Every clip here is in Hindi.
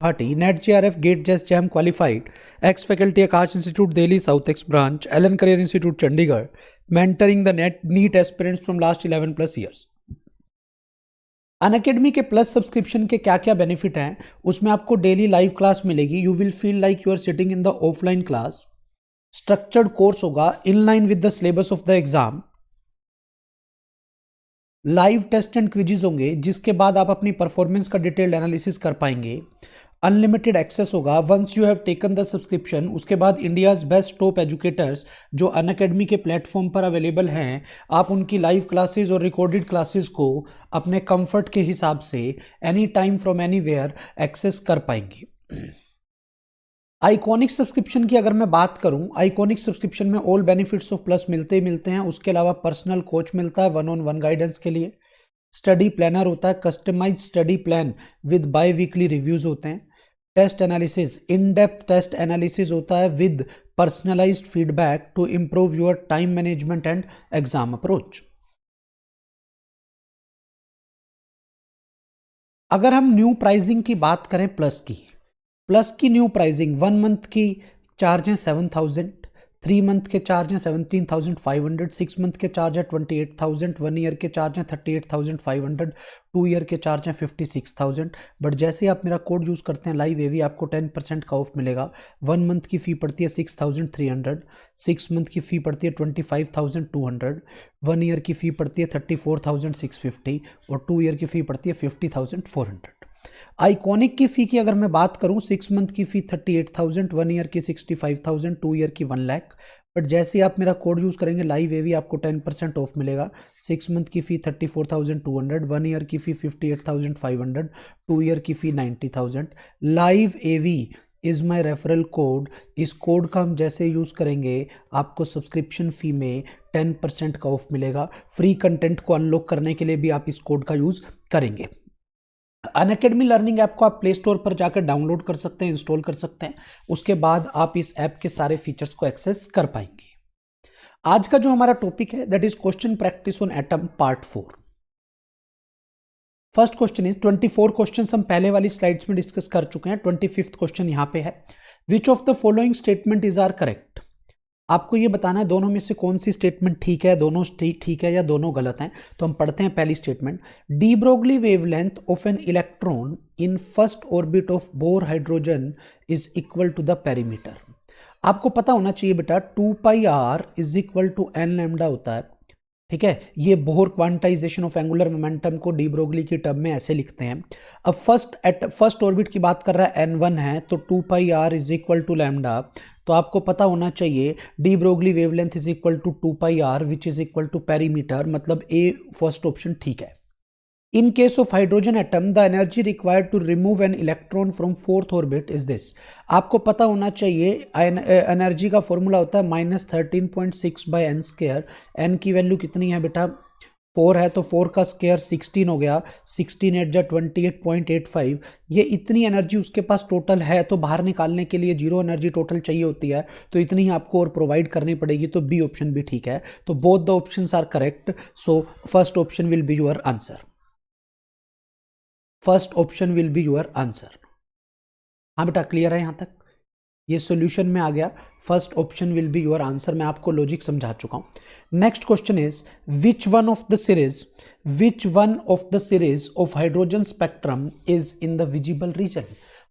Bhati, NET JRF, GATE, JES, JAM qualified, ex-faculty Akash Institute, Delhi South X branch, Allen Career Institute, Chandigarh, mentoring the NEET aspirants from last 11 plus years. Unacademy के प्लस सब्सक्रिप्शन के क्या क्या बेनिफिट हैं, उसमें आपको डेली लाइव क्लास मिलेगी. You will feel like you are sitting in the offline class. Structured course होगा in line with the syllabus of the exam. Live test and quizzes होंगे जिसके बाद आप अपनी परफॉर्मेंस का डिटेल्ड एनालिसिस कर पाएंगे. अनलिमिटेड एक्सेस होगा once you have taken the subscription. उसके बाद इंडियाज बेस्ट टॉप एजुकेटर्स जो अनअकैडमी के प्लेटफॉर्म पर अवेलेबल हैं, आप उनकी लाइव क्लासेस और रिकॉर्डेड क्लासेस को अपने कंफर्ट के हिसाब से any time from anywhere access कर पाएंगे. आइकॉनिक सब्सक्रिप्शन की अगर मैं बात करूं, आइकॉनिक सब्सक्रिप्शन में ऑल बेनिफिट्स ऑफ प्लस मिलते ही मिलते हैं. उसके अलावा पर्सनल कोच मिलता है 1-on-1 गाइडेंस के लिए. स्टडी प्लानर होता है, customise study plan with biweekly reviews होते हैं. Test analysis, in depth test analysis होता है with personalised feedback to improve your time management and exam approach. अगर हम न्यू प्राइसिंग की बात करें प्लस की न्यू प्राइसिंग 1 मंथ की चार्ज है 7,000, 3 मंथ के चार्ज हैं 17,500, 6 मंथ के चार्ज है 28,000, 1 ईयर के चार्ज हैं 38,500, 2 ईयर के चार्ज हैं 56,000. बट जैसे आप मेरा कोड यूज़ करते हैं लाइव एवी, आपको 10% का ऑफ मिलेगा. 1 मंथ की फ़ी पड़ती है 6,300, 6 मंथ की फ़ी पड़ती है 25,200, 1 ईयर की फ़ी पड़ती है 34,650 और 2 ईयर की फ़ी पड़ती है 50,400. आइकॉनिक की फ़ी की अगर मैं बात करूं, 6 मंथ की फ़ी 38,000, 1 ईयर की 65,000, 2 ईयर की 1 लाख. बट जैसे ही आप मेरा कोड यूज़ करेंगे लाइव एवी, आपको 10% ऑफ मिलेगा. 6 मंथ की फ़ी 34,200, 1 ईयर की फ़ी 58,500, 2 ईयर की fee 90,000. Live AV is my referral code. इस कोड का हम जैसे यूज़ करेंगे आपको सब्सक्रिप्शन फ़ी में 10% का ऑफ मिलेगा. फ्री कंटेंट को अनलॉक करने के लिए भी आप इस कोड का यूज़ करेंगे. अनअकैडमी लर्निंग ऐप को आप प्ले स्टोर पर जाकर डाउनलोड कर सकते हैं, इंस्टॉल कर सकते हैं. उसके बाद आप इस ऐप के सारे फीचर्स को एक्सेस कर पाएंगे. आज का जो हमारा टॉपिक है that is question practice on atom part 4. First question is 24 question हम पहले वाली स्लाइड्स में डिस्कस कर चुके हैं. 25th क्वेश्चन यहां पे है. Which of the following statement is are correct. आपको ये बताना है दोनों में से कौन सी स्टेटमेंट ठीक है, दोनों ठीक है या दोनों गलत हैं. तो हम पढ़ते हैं पहली statement. De Broglie wavelength of an electron in first orbit of Bohr hydrogen is equal to the perimeter. आपको पता होना चाहिए बेटा 2πr is equal to n lambda होता है. ठीक है, ये Bohr quantization of angular momentum को डी ब्रोगली की टर्म में ऐसे लिखते हैं. अब फर्स्ट ऑर्बिट की बात कर रहा है n1 है तो 2πr is equal to lambda. तो आपको पता होना चाहिए de Broglie wavelength is equal to 2πr which is equal to perimeter. मतलब ए फर्स्ट ऑप्शन ठीक है. In case of hydrogen atom the energy required to remove an electron from fourth orbit is this. आपको पता होना चाहिए एनर्जी का फॉर्मूला होता है -13.6/n². एन की वैल्यू कितनी है बेटा 4 है तो 4 का स्क्वायर 16 हो गया. 16 8 जा 28.85. ये इतनी एनर्जी उसके पास टोटल है. तो बाहर निकालने के लिए जीरो एनर्जी टोटल चाहिए होती है, तो इतनी ही आपको और प्रोवाइड करनी पड़ेगी. तो बी ऑप्शन भी ठीक है. तो both the options are correct. So first option will be your answer. First option will be your answer. हाँ बेटा, क्लियर है यहां तक? ये सॉल्यूशन में आ गया. First option will be your answer. मैं आपको लॉजिक समझा चुका हूं. Next question is which one of the series of hydrogen spectrum is in the visible region.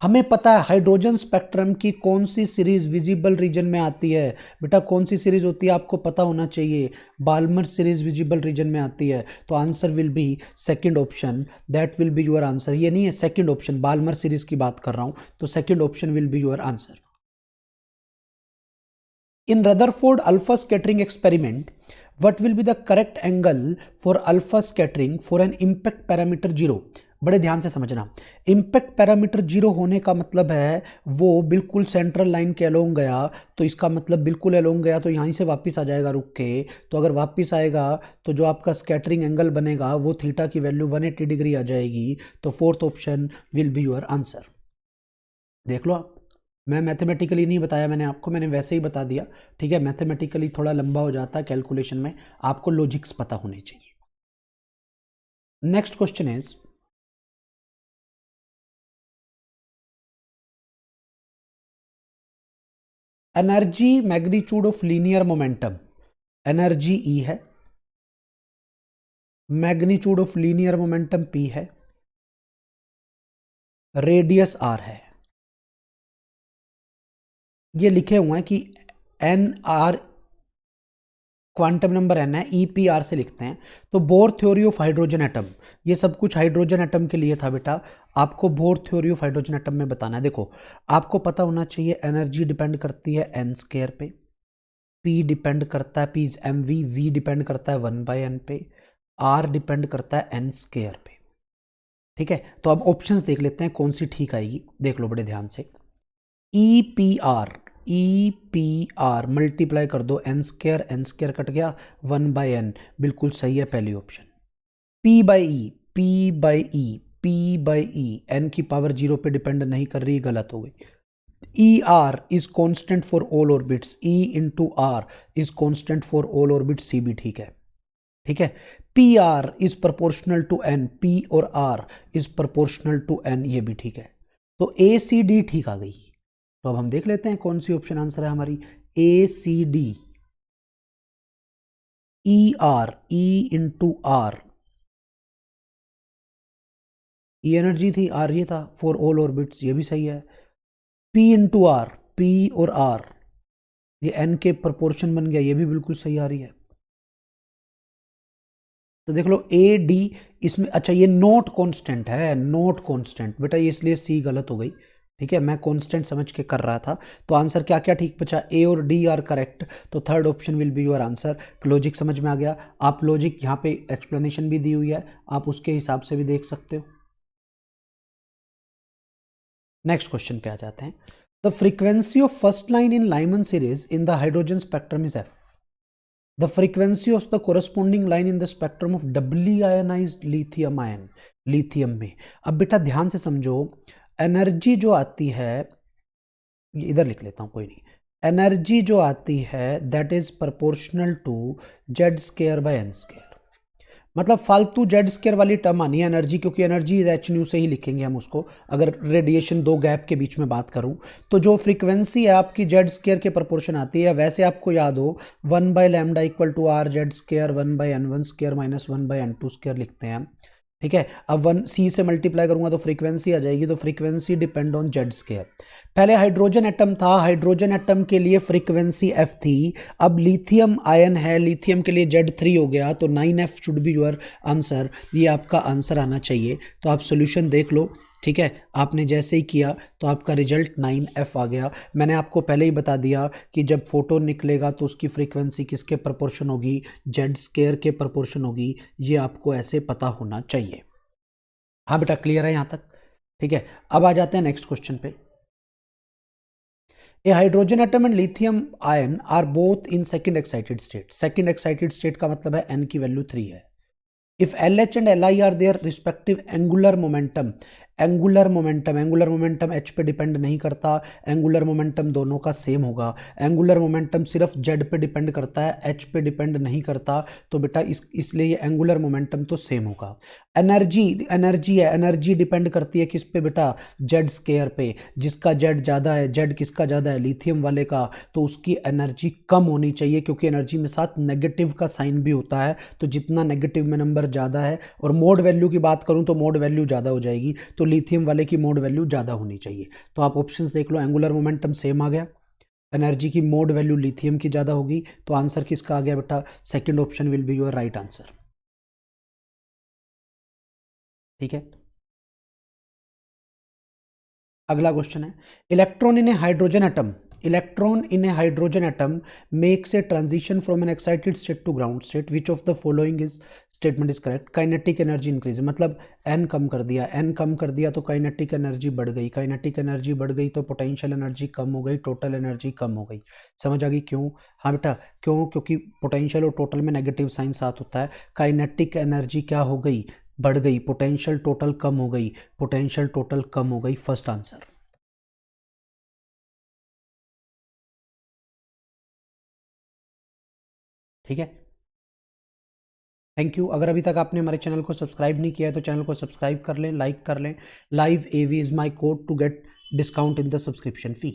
हमें पता है हाइड्रोजन स्पेक्ट्रम की कौन सी सीरीज विजिबल रीजन में आती है. बेटा कौन सी सीरीज होती है आपको पता होना चाहिए. बाल्मर सीरीज विजिबल रीजन में आती है. तो answer will be second option. That will be your answer. ये नहीं है सेकंड ऑप्शन, बाल्मर सीरीज की बात कर रहा हूं. तो second option will be your answer. In Rutherford alpha scattering experiment, what will be the correct angle for alpha scattering for an impact parameter 0? बड़े ध्यान से समझना. इम्पैक्ट पैरामीटर 0 होने का मतलब है वो बिल्कुल सेंट्रल लाइन के अलोंग गया. तो इसका मतलब बिल्कुल अलोंग गया तो यहीं से वापस आ जाएगा रुक के. तो अगर वापस आएगा तो जो आपका स्कैटरिंग एंगल बनेगा वो थीटा की वैल्यू 180 डिग्री आ जाएगी. तो fourth option will be your answer. देख लो आप, मैं मैथमेटिकली नहीं बताया मैंने आपको, मैंने वैसे ही बता दिया. ठीक है, मैथमेटिकली थोड़ा लंबा हो जाता है कैलकुलेशन में. आपको लॉजिक्स पता होने चाहिए. Next question is energy magnitude of linear momentum, energy e है, magnitude of linear momentum p है, रेडियस आर है। ये लिखे हुए हैं कि n r quantum number n है, ई पी आर से लिखते हैं। तो Bohr theory of hydrogen atom, ये सब कुछ हाइड्रोजन एटम के लिए था बेटा, आपको bore theory of hydrogen atom में बताना है। देखो आपको पता होना चाहिए एनर्जी डिपेंड करती है एन स्क्वायर पे, पी डिपेंड करता है, p is m v, v depend करता है 1/n पे, आर डिपेंड करता है एन स्क्वायर पे। ठीक है, तो अब ऑप्शंस देख लेते हैं कौन सी ठीक आएगी, देख लो बड़े ध्यान से। ई पी आर मल्टीप्लाई कर दो, एन स्क्वायर कट गया, 1/n, बिल्कुल सही है पहली option. P by e n की पावर 0 पे डिपेंड नहीं कर रही, गलत हो गई। E r is constant for all orbits, e into r is constant for all orbit, c भी ठीक है। ठीक है, p r is proportional to n, p और r is proportional to n, ये भी ठीक है। तो ए सी डी ठीक आ गई। तो अब हम देख लेते हैं कौन सी ऑप्शन आंसर है हमारी, a c d, e r, e into r, e energy थी, आर ये था, फॉर ऑल ऑर्बिट्स, ये भी सही है। पी इंटू आर, पी और आर ये एन के प्रोपोर्शन बन गया, ये भी बिल्कुल सही आ रही है। तो देख लो ए डी इसमें, अच्छा ये नोट कांस्टेंट है, नोट कांस्टेंट बेटा, ये इसलिए सी गलत हो गई। ठीक है, मैं कांस्टेंट समझ के कर रहा था। तो आंसर क्या क्या ठीक बचा, ए और डी आर करेक्ट, तो third option will be your answer. Logic समझ में आ गया, आप लॉजिक यहाँ पे एक्सप्लेनेशन भी दी हुई है, आप उसके हिसाब से भी देख सकते हो। नेक्स्ट क्वेश्चन पे आ जाते हैं। The frequency of first line in Lyman series in the hydrogen spectrum is f, the frequency of the corresponding line in the spectrum of doubly ionised lithium ion, lithium में। अब बेटा ध्यान से समझो, एनर्जी जो आती है, ये इधर लिख लेता हूं कोई नहीं, एनर्जी जो आती है that is proportional to z square by n square. मतलब फालतू जेड स्क्वायर वाली टर्म आनी है एनर्जी, क्योंकि एनर्जी एच न्यू से ही लिखेंगे हम उसको, अगर रेडिएशन दो गैप के बीच में बात करूं तो जो फ्रीक्वेंसी है आपकी जेड स्क्वायर के प्रोपोर्शन आती है। वैसे आपको याद हो 1/λ equal to r z square 1/n1 square minus 1/n2 square लिखते हैं। ठीक है, अब 1 सी से मल्टीप्लाई करूंगा तो फ्रीक्वेंसी आ जाएगी, तो frequency depend on Z square. पहले हाइड्रोजन एटम था, हाइड्रोजन एटम के लिए फ्रीक्वेंसी एफ थी, अब लिथियम आयन है, लिथियम के लिए जेड3 हो गया, तो 9f should be your answer, ये आपका आंसर आना चाहिए। तो आप सोल्यूशन देख लो। ठीक है, आपने जैसे ही किया तो आपका रिजल्ट 9f आ गया। मैंने आपको पहले ही बता दिया कि जब फोटोन निकलेगा तो उसकी फ्रीक्वेंसी किसके प्रोपोर्शन होगी, जेड स्क्वायर के प्रोपोर्शन होगी, ये आपको ऐसे पता होना चाहिए। हाँ बेटा क्लियर है यहाँ तक। ठीक है, अब आ जाते हैं नेक्स्ट क्वेश्चन पे। A hydrogen atom and lithium ion are both in second excited state, second excited state का मतलब है n की वैल्यू 3 है। If LH and Li are their respective angular momentum, angular momentum H पे डिपेंड नहीं करता, एंगुलर मोमेंटम दोनों का सेम होगा। एंगुलर मोमेंटम सिर्फ जेड पे डिपेंड करता है, एच पे डिपेंड नहीं करता, तो बेटा इसलिए ये एंगुलर मोमेंटम तो सेम होगा। एनर्जी डिपेंड करती है किस पे बेटा, जेड स्क्वायर पे, जिसका जेड ज़्यादा है, जेड किसका ज़्यादा है, लिथियम वाले का, तो उसकी एनर्जी कम होनी चाहिए, क्योंकि एनर्जी में साथ नेगेटिव का साइन भी होता है, तो जितना नेगेटिव में नंबर ज़्यादा है, और मोड वैल्यू की बात करूँ तो मोड वैल्यू ज़्यादा हो जाएगी, तो लिथियम वाले की मोड वैल्यू ज़्यादा होनी चाहिए। तो आप ऑप्शंस देख लो, एंगुलर मोमेंटम सेम आ गया, एनर्जी की मोड वैल्यू लिथियम की ज़्यादा होगी, तो आंसर किसका आ गया बेटा, second option will be your right answer. ठीक है, अगला क्वेश्चन है, electron in a hydrogen atom makes a transition from an excited state to ground state, which of the following is statement is correct. Kinetic energy increase, मतलब एन कम कर दिया तो काइनेटिक एनर्जी बढ़ गई, काइनेटिक एनर्जी बढ़ गई तो पोटेंशियल एनर्जी कम हो गई, टोटल एनर्जी कम हो गई। समझ आ गई क्यों? हाँ बेटा क्यों, क्योंकि पोटेंशियल और टोटल में नेगेटिव साइन साथ होता है। काइनेटिक एनर्जी क्या हो गई, बढ़ गई, पोटेंशियल टोटल कम हो गई, पोटेंशियल टोटल कम हो गई, फर्स्ट आंसर। ठीक है, थैंक यू। अगर अभी तक आपने हमारे चैनल को सब्सक्राइब नहीं किया है तो चैनल को सब्सक्राइब कर लें, लाइक कर लें। Live AV is my code to get discount in the subscription fee.